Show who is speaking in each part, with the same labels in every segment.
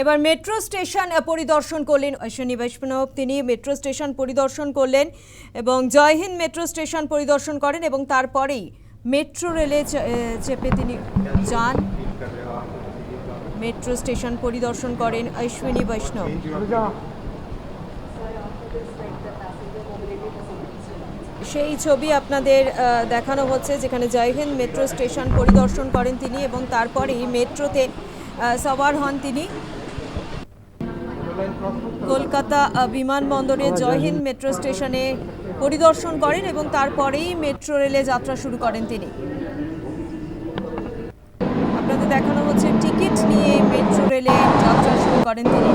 Speaker 1: এবার metro station পরিদর্শন করলেন অশ্বিনী বৈষ্ণব। তিনি মেট্রো স্টেশন পরিদর্শন করলেন এবং জয় হিন্দ মেট্রো স্টেশন পরিদর্শন করেন এবং তারপরেই মেট্রো রেলে চেপে তিনি যান। মেট্রো স্টেশন পরিদর্শন করেন অশ্বিনী বৈষ্ণব। সেই ছবি আপনাদের দেখানো হচ্ছে, যেখানে জয় হিন্দ মেট্রো স্টেশন পরিদর্শন করেন তিনি এবং তারপরেই মেট্রোতে সওয়ার হন তিনি। কলকাতা বিমানবন্দরে জয় হিন্দ মেট্রো স্টেশনে পরিদর্শন করেন এবং তারপরেই মেট্রো রেলে যাত্রা শুরু করেন তিনি। আপনাদের দেখানো হচ্ছে টিকিট নিয়ে মেট্রো রেলে যাত্রা শুরু করেন তিনি।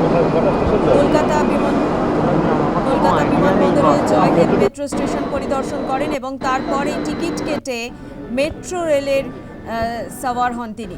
Speaker 1: কলকাতা বিমানবন্দরে জয় হিন্দ মেট্রো স্টেশন পরিদর্শন করেন এবং তারপরে টিকিট কেটে মেট্রো রেলের সওয়ার হন তিনি।